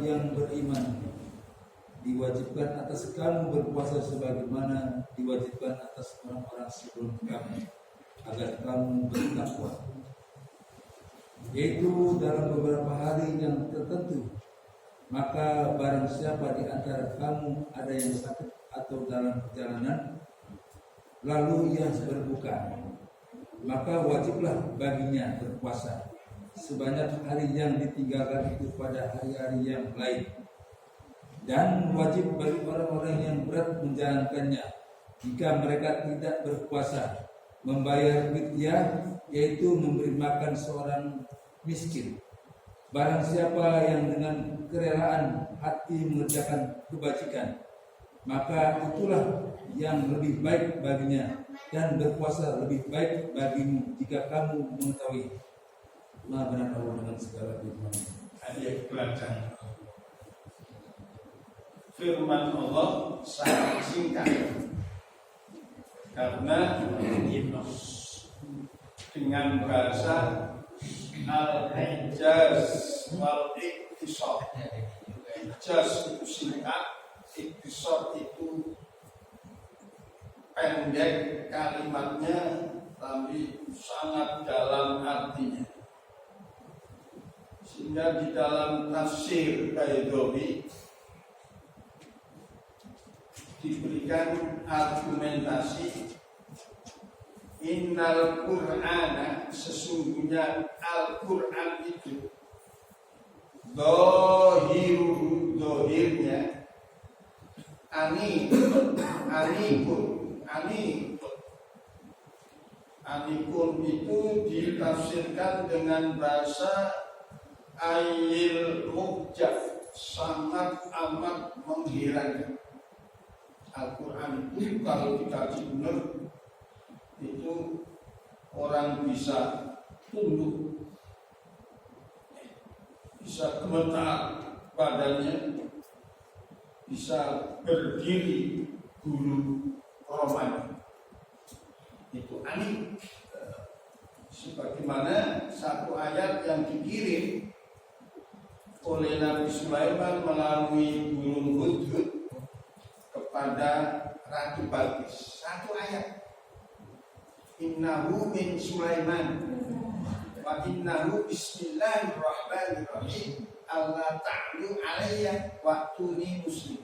orang-orang yang beriman, diwajibkan atas kamu berpuasa sebagaimana diwajibkan atas orang-orang sebelum kamu, agar kamu bertakwa, yaitu dalam beberapa hari yang tertentu. Maka barang siapa di antara kamu ada yang sakit atau dalam perjalanan, lalu ia berbuka, maka wajiblah baginya berpuasa sebanyak hari yang ditinggalkan itu pada hari-hari yang lain. Dan wajib bagi orang-orang yang berat menjalankannya, jika mereka tidak berpuasa, membayar fidyah, yaitu memberi makan seorang miskin. Barang siapa yang dengan kerelaan hati mengerjakan kebajikan, maka itulah yang lebih baik baginya, dan berpuasa lebih baik bagimu jika kamu mengetahui. Maha benar Allah dengan segala firman. Ayat pelajaran. Firman Allah sangat singkat karena dengan bahasa al-ijaz wal-iktisar. Ijaz itu singkat, iktisar itu pendek kalimatnya tapi sangat dalam artinya. Sehingga di dalam tafsir Baidawi diberikan argumentasi, innal Qur'ana, sesungguhnya Al-Qur'an itu dohirnya anikun itu ditafsirkan dengan bahasa ayil mukjaf, sangat amat mengherankan. Al-Quran itu kalau dikaji benar itu orang bisa tunduk, bisa gemetar badannya, bisa berdiri bulu romanya. Itu aneh. Sebagaimana satu ayat yang dikirim oleh Nabi Sulaiman melalui burung hudhud kepada Ratu Balqis. Satu ayat. Innahu min Sulaiman wa innahu bismillahirrahmanirrahim alla ta'lu alayya wa'tuni muslim.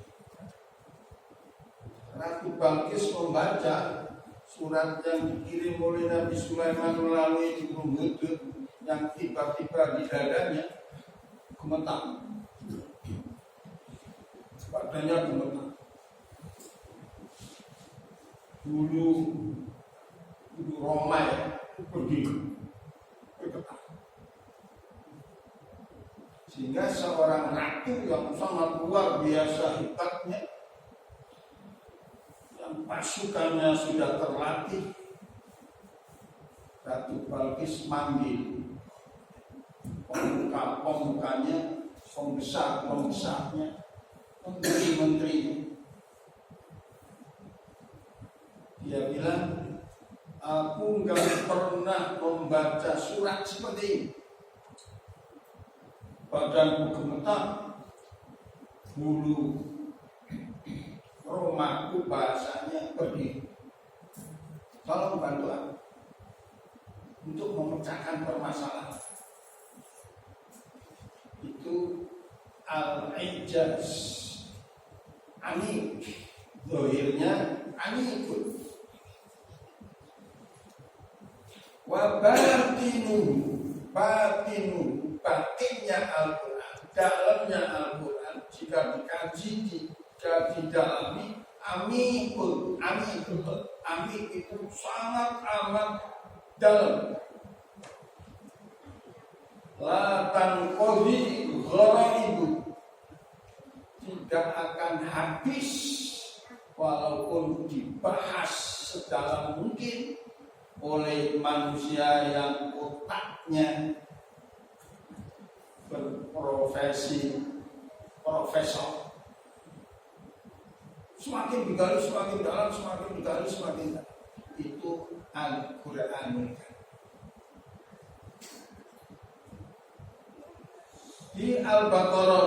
Ratu Balqis membaca surat yang dikirim oleh Nabi Sulaiman melalui burung hudhud yang tiba-tiba di dadanya gemetar. Badannya gemetar. Bulu Roma ya, berdiri, bergetar. Sehingga seorang ratu yang sangat luar biasa hebatnya, yang pasukannya sudah terlatih, Ratu Balqis manggil pemuka-pemukanya, pembesar-pembesarnya, menteri-menterinya. Dia bilang, aku nggak pernah membaca surat seperti ini. Badanku gemetar, bulu romaku bahasanya berdiri. Tolong bantu aku untuk memecahkan permasalahan. Itu al-ijaz, ani, dohirnya ani ikut. Wa batinnya Al-Quran, dalamnya Al-Quran jika dikaji, jika didalami, amik itu sangat amat dalam. La tanqadi gharaibu, tidak akan habis walaupun dibahas sedalam mungkin oleh manusia yang otaknya berprofesi profesor. Semakin digali semakin dalam, semakin digali semakin dalam. Itu Al-Quran. Di Al-Baqarah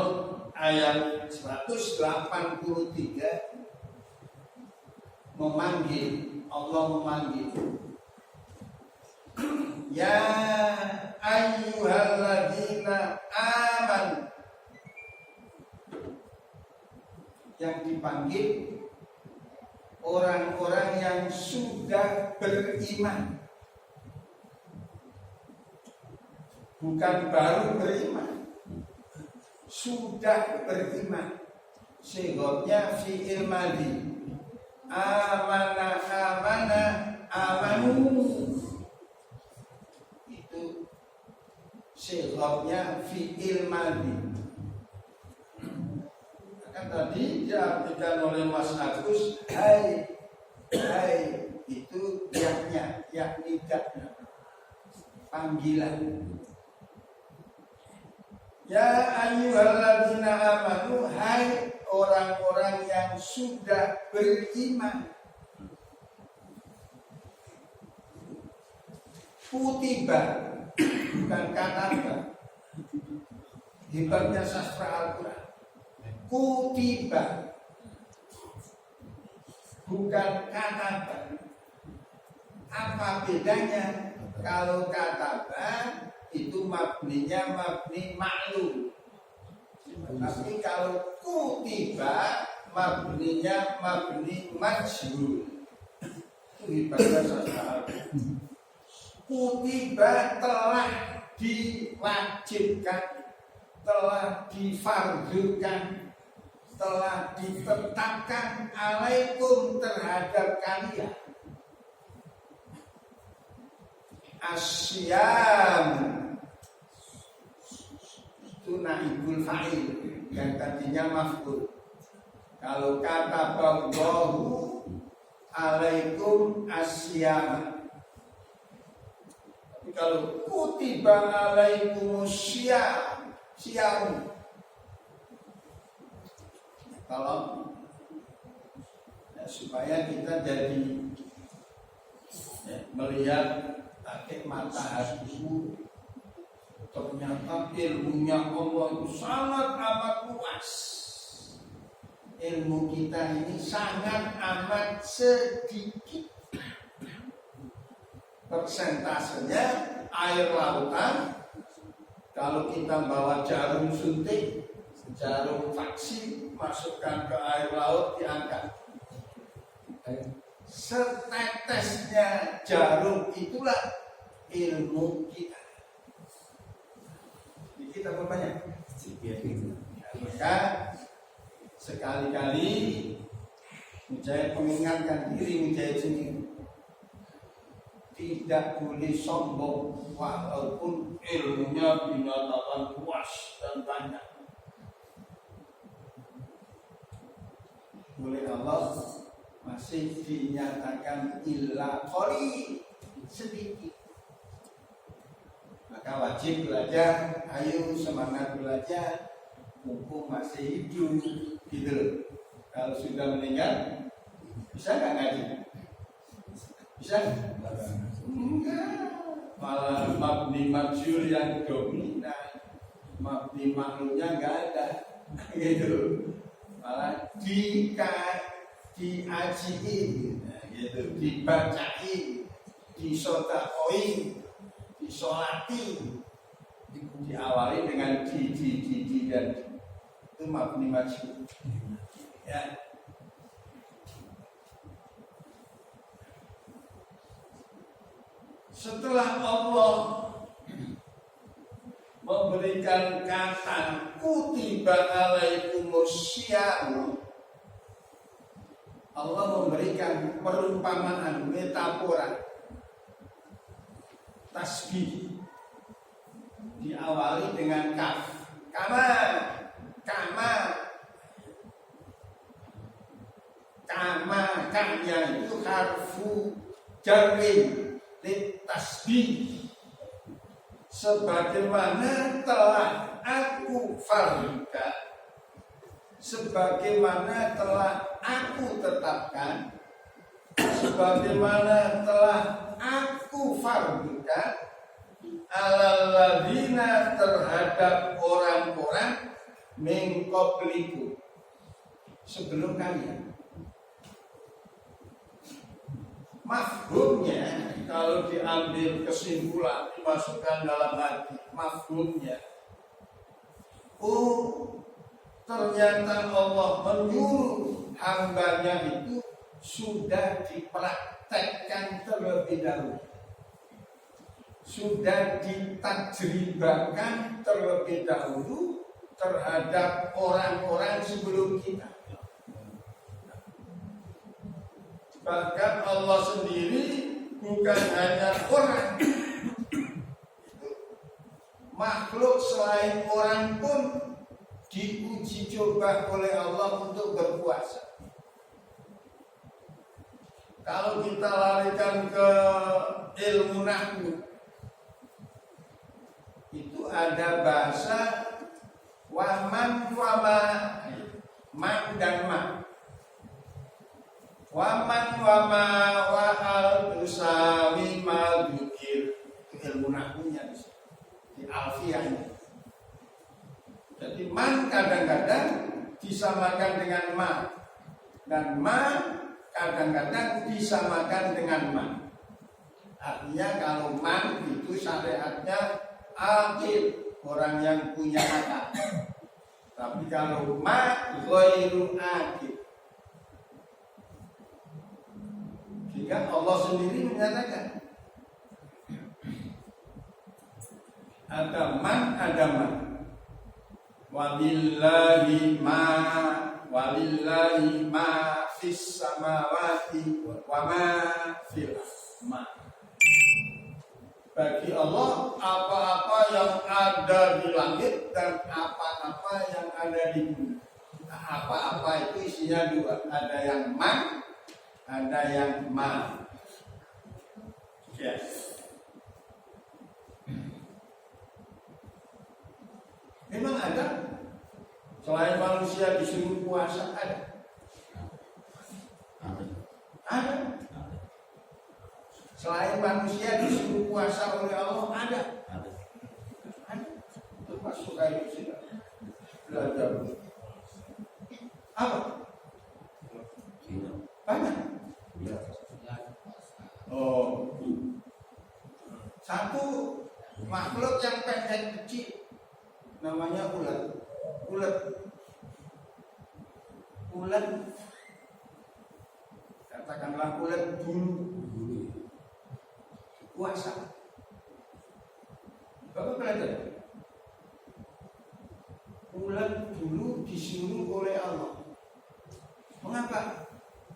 ayat 183 memanggil, Allah memanggil, ya ayyuhalladzina amanu. Yang dipanggil orang-orang yang sudah beriman, bukan baru beriman, sudah beriman. Sehingga fi'il madhi, amana amanu, itu sehingga fi'il madhi. Kan tadi diartikan oleh Mas Agus, hai itu yaknya, nidahnya, panggilan. Ya ayyuhalladzina amanu, hai orang-orang yang sudah beriman. Kutiba, bukan kataba. Hebatnya sastra Al-Quran. Kutiba, bukan kataba. Apa bedanya? Kalau kataba itu mabninya mabni maklum, tapi kalau kutiba mabninya mabni majhul. Itu hebatnya sastra. Kutiba telah diwajibkan, telah difardukan, telah ditetapkan alaikum terhadap kalian asyam, itu naibul fa'il yang tadinya maf'ul. Kalau kata Allahu alaikum asyam, tapi kalau kutiba alaikum syam, kalau supaya kita jadi melihat pakai mata hatimu, ternyata ilmunya Allah itu sangat amat luas. Ilmu kita ini sangat amat sedikit. Persentasenya air lautan. Kalau kita bawa jarum suntik, jarum vaksin, masukkan ke air laut, diangkat. Setetesnya jarum itulah ilmu kita. Kita berbanyak. Maka sekali-kali Mujahid mengingatkan diri Mujahid sendiri, tidak boleh sombong walaupun ilmunya dinyatakan luas dan banyak. Oleh Allah masih dinyatakan illa qalil, sedikit. Maka wajib belajar, ayo semangat belajar, mumpung masih hidup, gitu. Kalau sudah meninggal, bisa nggak ngaji? Bisa? Enggak. Malah mabni majhul yang dominan, mabni maklumnya nggak ada, gitu. Malah diajiin, gitu, dibacain, disodakoin, disolati, diawali dengan di dan itu mabni majhul. Ya. Setelah Allah memberikan kata kutiba alaikumussyam, Allah memberikan perumpamaan, metafora, tasbih, diawali dengan kaf. Kamanya itu harfu jarrin lit tasbih, sebagaimana telah aku fardukan, sebagaimana telah aku tetapkan, sebagaimana telah aku fardukan alal ladina terhadap orang-orang min qablikum, sebelum kalian. Mafhumnya kalau diambil kesimpulan dimasukkan dalam hati, mafhumnya, ternyata Allah menyuruh hambanya itu sudah dipraktekkan terlebih dahulu, sudah ditajribakan terlebih dahulu terhadap orang-orang sebelum kita. Bahkan Allah sendiri bukan hanya orang, makhluk selain orang pun diuji coba oleh Allah untuk berpuasa. Kalau kita larikan ke ilmu nahwu, itu ada bahasa waman wama, man dan ma. Waman wama wa al tusawi ma dzikir, ilmu nahwunya di alfiyahnya. Jadi man kadang-kadang disamakan dengan ma, dan ma kadang-kadang disamakan dengan ma. Artinya kalau man itu syariatnya akil, orang yang punya akal. Tapi kalau ma ghairu akil, jika Allah sendiri menyatakan ada man, walillahi ma fis samawati wa ma fil ma. Bagi Allah apa-apa yang ada di langit dan apa-apa yang ada di bumi. Apa-apa itu isinya dua, ada yang man, ada yang ma. Yes. Memang ada. Selain manusia disuruh puasa, ada. Ada. Selain manusia disuruh puasa oleh Allah, ada. Ada. Termasuk kayak kita belajar. Apa? Banyak. Oh, satu makhluk yang pendek kecil namanya ulat. Ulat, katakanlah ulat bulu puasa. Bapak belajar. Ulat bulu disuruh oleh Allah. Mengapa?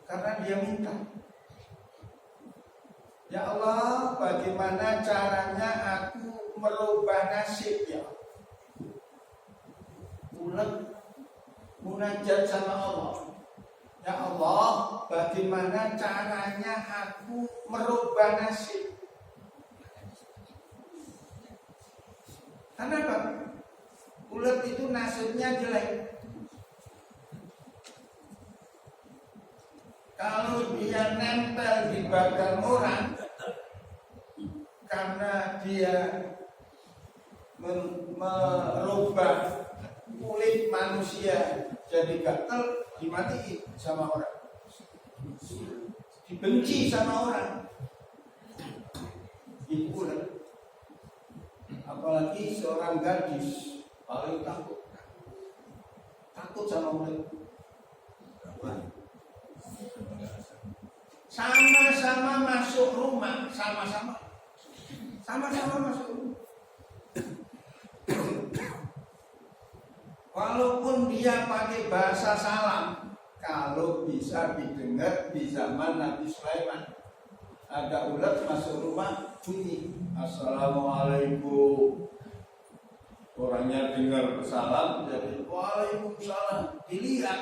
Karena dia minta. Ya Allah, bagaimana caranya aku merubah nasib ya? Ulat munajat sama Allah. Ya Allah, bagaimana caranya aku merubah nasib? Kenapa? Ulat itu nasibnya jelek. Kalau dia nempel di badan orang karena dia merubah kulit manusia jadi gatal, dimatiin sama orang, dibenci sama orang. Itu ulat. Apalagi seorang gadis paling takut sama ulat. Sama-sama masuk rumah, sama-sama masuk rumah. Walaupun dia pakai bahasa salam, kalau bisa didengar di zaman Nabi Sulaiman, ada ulat masuk rumah bunyi Assalamualaikum. Orangnya dengar salam jadi Waalaikumsalam. Dilihat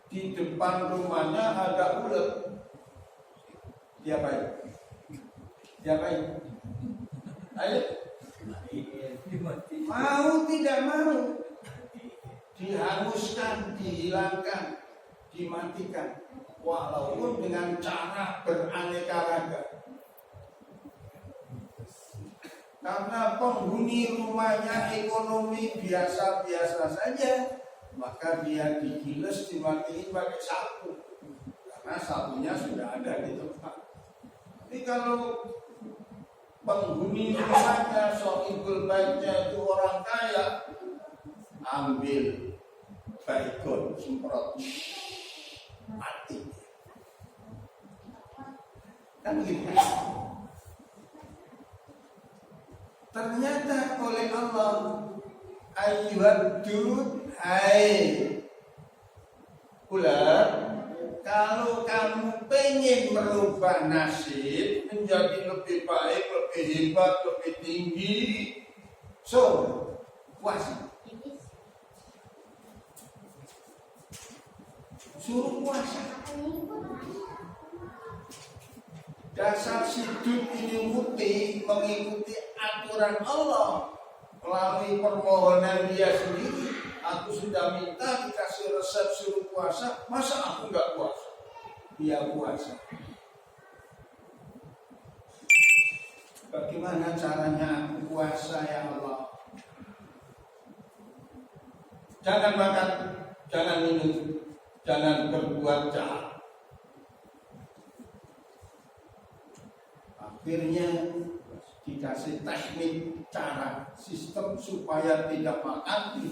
di depan rumahnya ada ulat. Diapain? Ayo. Mau tidak mau, dihanguskan, dihilangkan, dimatikan, walaupun dengan cara beraneka ragam. Karena penghuni rumahnya ekonomi biasa-biasa saja, maka dia digiles, dimatiin pakai sapu. Karena sapunya sudah ada di tempat. Tapi kalau penghuni rumahnya, sohibul baitnya itu orang kaya, ambil baygon, semprot, mati. Kan gitu. Ternyata oleh Allah, ayyuhaddud, hai ular, kalau kamu pengen merubah nasib menjadi lebih baik, lebih hebat, lebih tinggi, so puasa. Suruh puasa. Dasar sujud ini mengikuti aturan Allah melalui permohonan dia sendiri. Aku sudah minta dikasih resep suruh puasa, masa aku nggak puasa? Dia puasa. Bagaimana caranya aku puasa ya Allah? Jangan makan, jangan minum, jangan berbuat jahat. Akhirnya dikasih teknik, cara, sistem supaya tidak makan, tidak